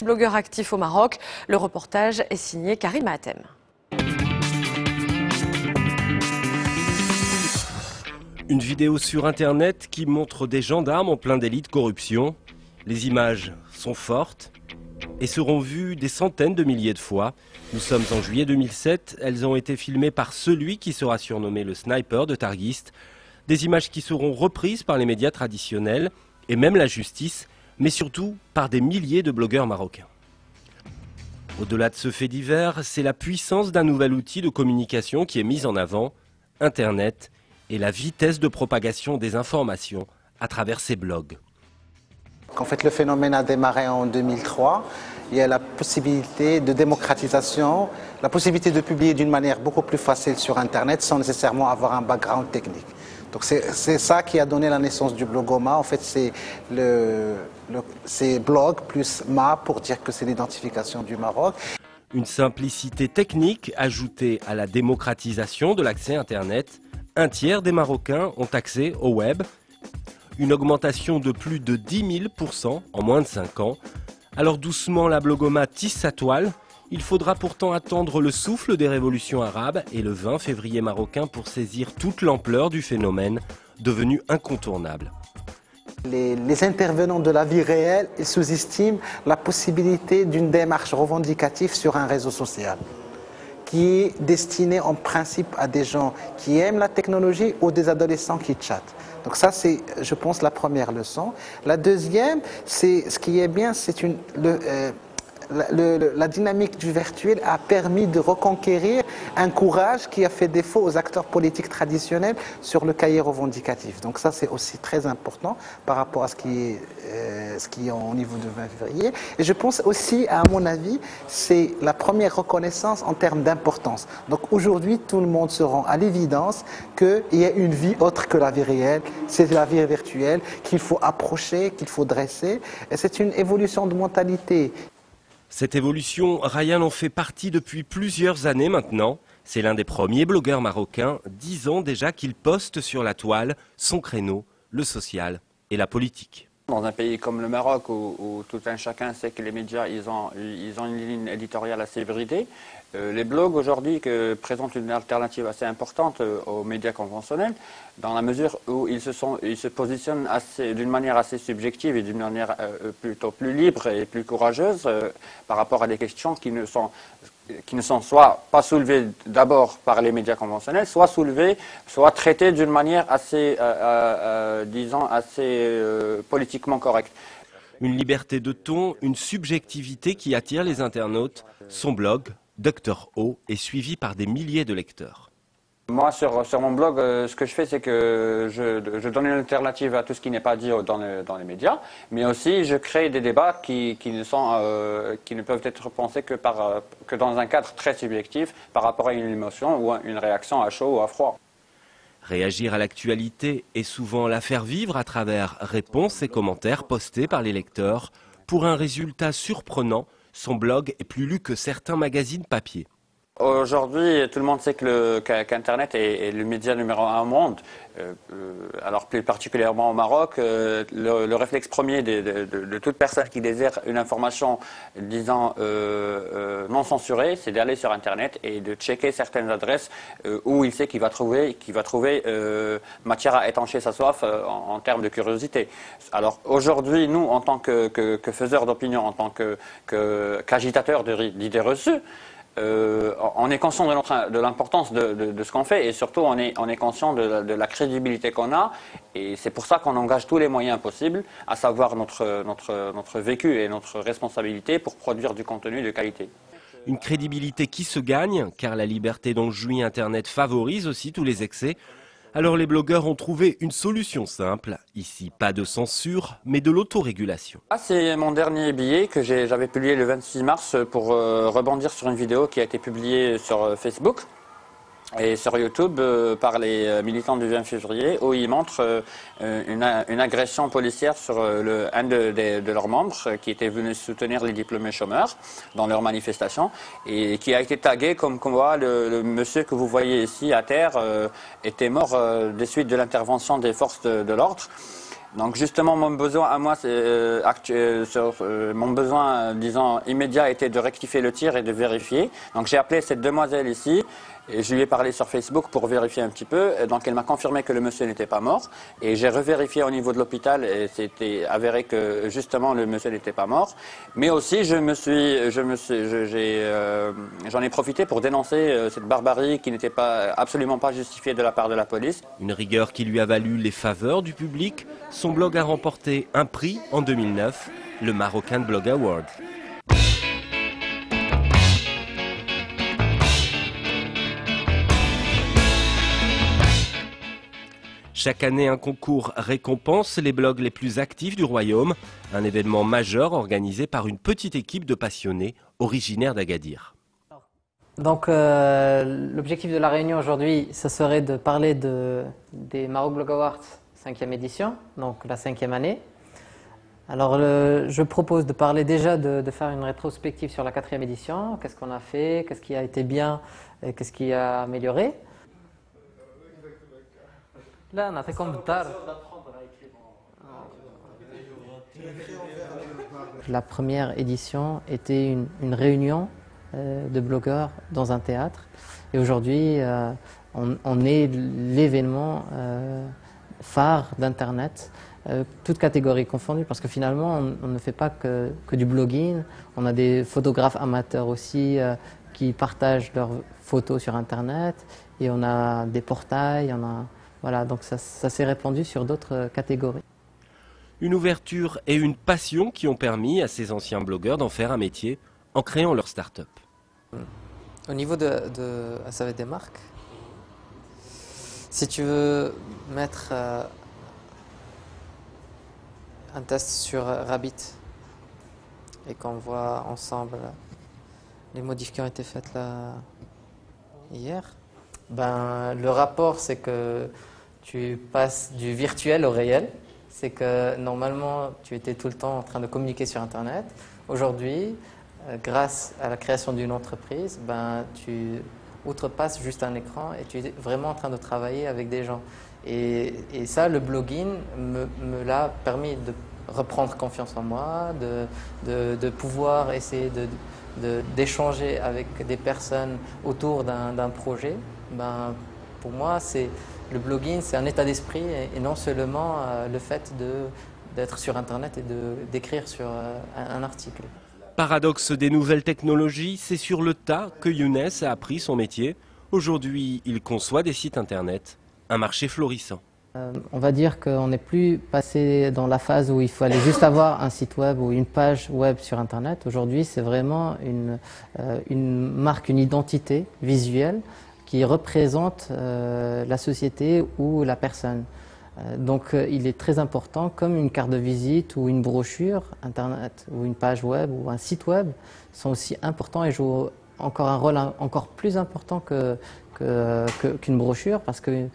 blogueurs actifs au Maroc. Le reportage est signé Karim Atem. Une vidéo sur Internet qui montre des gendarmes en plein délit de corruption. Les images sont fortes et seront vues des centaines de milliers de fois. Nous sommes en juillet 2007. Elles ont été filmées par celui qui sera surnommé le sniper de Targuiste. Des images qui seront reprises par les médias traditionnels et même la justice, mais surtout par des milliers de blogueurs marocains. Au-delà de ce fait divers, c'est la puissance d'un nouvel outil de communication qui est mise en avant, Internet, et la vitesse de propagation des informations à travers ces blogs. En fait, le phénomène a démarré en 2003. Il y a la possibilité de démocratisation, la possibilité de publier d'une manière beaucoup plus facile sur Internet sans nécessairement avoir un background technique. Donc c'est ça qui a donné la naissance du blogoma. En fait, c'est blog plus ma pour dire que c'est l'identification du Maroc. Une simplicité technique ajoutée à la démocratisation de l'accès Internet. Un tiers des Marocains ont accès au web. Une augmentation de plus de 10 000% en moins de 5 ans. Alors doucement, la blogoma tisse sa toile. Il faudra pourtant attendre le souffle des révolutions arabes et le 20 février marocain pour saisir toute l'ampleur du phénomène, devenu incontournable. Les intervenants de la vie réelle, ils sous-estiment la possibilité d'une démarche revendicative sur un réseau social, qui est destiné en principe à des gens qui aiment la technologie ou des adolescents qui chattent. Donc ça, c'est, je pense, la première leçon. La deuxième, c'est ce qui est bien, c'est la dynamique du virtuel a permis de reconquérir un courage qui a fait défaut aux acteurs politiques traditionnels sur le cahier revendicatif. Donc ça, c'est aussi très important par rapport à ce qui est au niveau du 20 février. Et je pense aussi, à mon avis, c'est la première reconnaissance en termes d'importance. Donc aujourd'hui, tout le monde se rend à l'évidence qu'il y a une vie autre que la vie réelle. C'est la vie virtuelle qu'il faut approcher, qu'il faut dresser. Et c'est une évolution de mentalité. Cette évolution, Ryan en fait partie depuis plusieurs années maintenant. C'est l'un des premiers blogueurs marocains, 10 ans déjà qu'il poste sur la toile son créneau, le social et la politique. Dans un pays comme le Maroc, où tout un chacun sait que les médias ils ont une ligne éditoriale assez bridée, les blogs aujourd'hui présentent une alternative assez importante aux médias conventionnels, dans la mesure où ils se positionnent d'une manière assez subjective et d'une manière plutôt plus libre et plus courageuse par rapport à des questions qui ne sont soit pas soulevées d'abord par les médias conventionnels, soit traitées d'une manière assez, disons, assez politiquement correcte. Une liberté de ton, une subjectivité qui attire les internautes. Son blog, Dr O, est suivi par des milliers de lecteurs. Moi, sur mon blog, ce que je fais, c'est que je donne une alternative à tout ce qui n'est pas dit dans les médias, mais aussi je crée des débats qui ne peuvent être pensés que dans un cadre très subjectif par rapport à une émotion ou une réaction à chaud ou à froid. Réagir à l'actualité et souvent la faire vivre à travers réponses et commentaires postés par les lecteurs. Pour un résultat surprenant, son blog est plus lu que certains magazines papier. Aujourd'hui, tout le monde sait qu'Internet est le média numéro 1 au monde. Alors plus particulièrement au Maroc, le réflexe premier de toute personne qui désire une information, disons, non censurée, c'est d'aller sur Internet et de checker certaines adresses où il sait qu'il va trouver matière à étancher sa soif en termes de curiosité. Alors aujourd'hui, nous, en tant que faiseurs d'opinion, en tant qu'agitateurs d'idées reçues, on est conscient de l'importance de ce qu'on fait et surtout on est conscient de la crédibilité qu'on a et c'est pour ça qu'on engage tous les moyens possibles, à savoir notre vécu et notre responsabilité pour produire du contenu de qualité. Une crédibilité qui se gagne car la liberté dont jouit Internet favorise aussi tous les excès. Alors les blogueurs ont trouvé une solution simple. Ici, pas de censure, mais de l'autorégulation. C'est mon dernier billet que j'avais publié le 26 mars pour rebondir sur une vidéo qui a été publiée sur Facebook et sur YouTube par les militants du 20 février où ils montrent une agression policière sur un de leurs membres qui était venu soutenir les diplômés chômeurs dans leur manifestation et qui a été tagué comme quoi le monsieur que vous voyez ici à terre était mort des suites de l'intervention des forces de l'ordre. Donc justement, mon besoin à moi, mon besoin, disons, immédiat était de rectifier le tir et de vérifier. Donc j'ai appelé cette demoiselle ici et je lui ai parlé sur Facebook pour vérifier un petit peu. Et donc elle m'a confirmé que le monsieur n'était pas mort. Et j'ai revérifié au niveau de l'hôpital et c'était avéré que justement le monsieur n'était pas mort. Mais aussi j'en ai profité pour dénoncer cette barbarie qui n'était absolument pas justifiée de la part de la police. Une rigueur qui lui a valu les faveurs du public. Son blog a remporté un prix en 2009, le Moroccan Blog Award. Chaque année, un concours récompense les blogs les plus actifs du royaume, un événement majeur organisé par une petite équipe de passionnés originaires d'Agadir. Donc l'objectif de la réunion aujourd'hui, ce serait de parler des Maroc Blog Awards 5e édition, donc la 5e année. Alors je propose de parler déjà de faire une rétrospective sur la 4e édition, qu'est-ce qu'on a fait, qu'est-ce qui a été bien et qu'est-ce qui a amélioré. Là, on a fait comme tard. La première édition était une réunion de blogueurs dans un théâtre. Et aujourd'hui, on est l'événement phare d'Internet, toutes catégories confondues, parce que finalement, on ne fait pas que du blogging. On a des photographes amateurs aussi qui partagent leurs photos sur Internet. Et on a des portails, voilà, donc ça s'est répandu sur d'autres catégories. Une ouverture et une passion qui ont permis à ces anciens blogueurs d'en faire un métier en créant leur start-up. Au niveau de SAV des marques, si tu veux mettre un test sur Rabbit et qu'on voit ensemble les modifs qui ont été faits là hier, ben, le rapport c'est que tu passes du virtuel au réel. C'est que normalement tu étais tout le temps en train de communiquer sur Internet. Aujourd'hui, grâce à la création d'une entreprise, ben, tu outrepasses juste un écran et tu es vraiment en train de travailler avec des gens. Et ça, le blogging me l'a permis de reprendre confiance en moi, de pouvoir essayer d'échanger avec des personnes autour d'un projet. Ben, pour moi, le blogging, c'est un état d'esprit et non seulement le fait d'être sur Internet et d'écrire sur un article. Paradoxe des nouvelles technologies, c'est sur le tas que Younes a appris son métier. Aujourd'hui, il conçoit des sites Internet, un marché florissant. On va dire qu'on n'est plus passé dans la phase où il fallait juste avoir un site web ou une page web sur Internet. Aujourd'hui, c'est vraiment une marque, une identité visuelle qui représente la société ou la personne. Donc il est très important, comme une carte de visite ou une brochure Internet ou une page web ou un site web sont aussi importants et jouent encore un rôle encore plus important qu'une brochure, parce que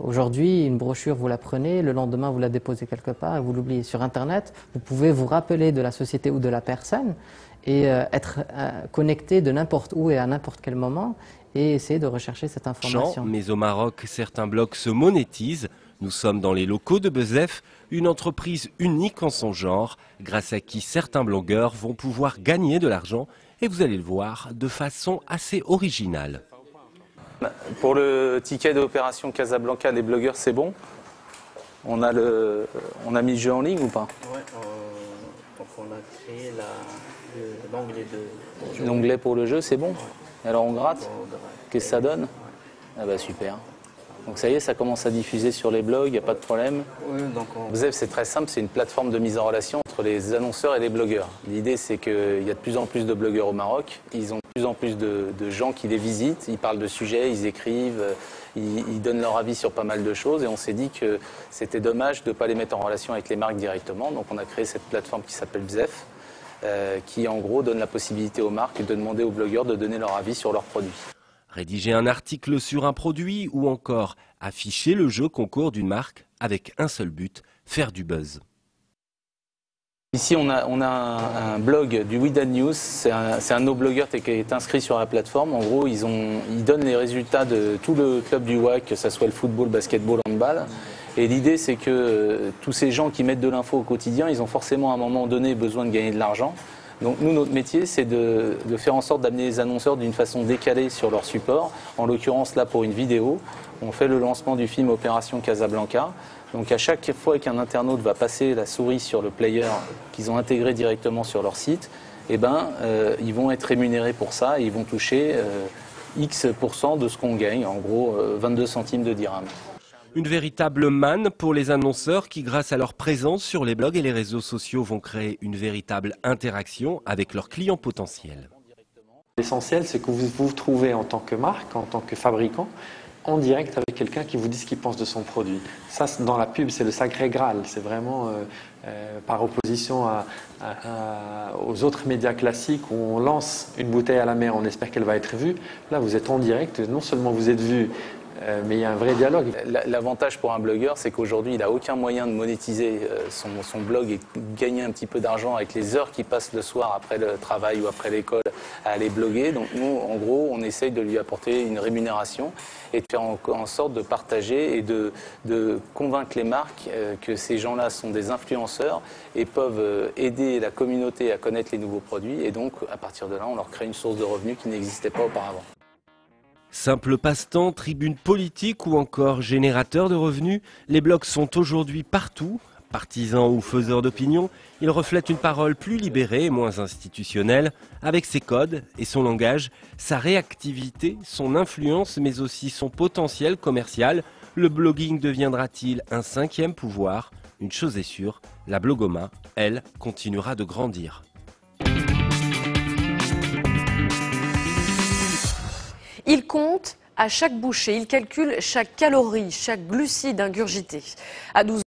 aujourd'hui une brochure vous la prenez, le lendemain vous la déposez quelque part et vous l'oubliez. Sur Internet, vous pouvez vous rappeler de la société ou de la personne et être connecté de n'importe où et à n'importe quel moment et essayer de rechercher cette information. Mais au Maroc, certains blogs se monétisent. Nous sommes dans les locaux de Bezef, une entreprise unique en son genre, grâce à qui certains blogueurs vont pouvoir gagner de l'argent, et vous allez le voir, de façon assez originale. Pour le ticket d'opération Casablanca des blogueurs, c'est bon. On a mis le jeu en ligne ou pas? Oui, donc on a créé l'onglet de jeu. L'onglet pour le jeu, c'est bon. Alors on gratte. Qu'est-ce que ça donne? Ah bah super. Donc ça y est, ça commence à diffuser sur les blogs, il n'y a pas de problème. Oui, donc Bezef, c'est très simple, c'est une plateforme de mise en relation entre les annonceurs et les blogueurs. L'idée, c'est qu'il y a de plus en plus de blogueurs au Maroc, ils ont de plus en plus de gens qui les visitent, ils parlent de sujets, ils écrivent, ils donnent leur avis sur pas mal de choses, et on s'est dit que c'était dommage de ne pas les mettre en relation avec les marques directement. Donc on a créé cette plateforme qui s'appelle Bezef, qui en gros donne la possibilité aux marques de demander aux blogueurs de donner leur avis sur leurs produits. Rédiger un article sur un produit ou encore afficher le jeu concours d'une marque avec un seul but, faire du buzz. Ici, on a un blog du Widad News, c'est un de nos blogueurs qui est inscrit sur la plateforme. En gros, ils donnent les résultats de tout le club du WAC, que ce soit le football, basketball, handball. Et l'idée, c'est que tous ces gens qui mettent de l'info au quotidien, ils ont forcément à un moment donné besoin de gagner de l'argent. Donc nous, notre métier, c'est de faire en sorte d'amener les annonceurs d'une façon décalée sur leur support. En l'occurrence, là, pour une vidéo, on fait le lancement du film Opération Casablanca. Donc à chaque fois qu'un internaute va passer la souris sur le player qu'ils ont intégré directement sur leur site, eh ben, ils vont être rémunérés pour ça et ils vont toucher X% de ce qu'on gagne, en gros 22 centimes de dirham. Une véritable manne pour les annonceurs qui, grâce à leur présence sur les blogs et les réseaux sociaux, vont créer une véritable interaction avec leurs clients potentiels. L'essentiel, c'est que vous vous trouvez en tant que marque, en tant que fabricant, en direct avec quelqu'un qui vous dit ce qu'il pense de son produit. Ça, dans la pub, c'est le sacré Graal. C'est vraiment par opposition aux autres médias classiques où on lance une bouteille à la mer, on espère qu'elle va être vue. Là, vous êtes en direct. Non seulement vous êtes vu, mais il y a un vrai dialogue. L'avantage pour un blogueur, c'est qu'aujourd'hui, il n'a aucun moyen de monétiser son blog et gagner un petit peu d'argent avec les heures qu'il passe le soir après le travail ou après l'école à aller bloguer. Donc nous, en gros, on essaye de lui apporter une rémunération et de faire en sorte de partager et de convaincre les marques que ces gens-là sont des influenceurs et peuvent aider la communauté à connaître les nouveaux produits. Et donc, à partir de là, on leur crée une source de revenus qui n'existait pas auparavant. Simple passe-temps, tribune politique ou encore générateur de revenus, les blogs sont aujourd'hui partout. Partisans ou faiseurs d'opinion, ils reflètent une parole plus libérée et moins institutionnelle, avec ses codes et son langage, sa réactivité, son influence, mais aussi son potentiel commercial. Le blogging deviendra-t-il un cinquième pouvoir? Une chose est sûre, la blogoma, elle, continuera de grandir. Il compte à chaque bouchée, il calcule chaque calorie, chaque glucide ingurgité. À 12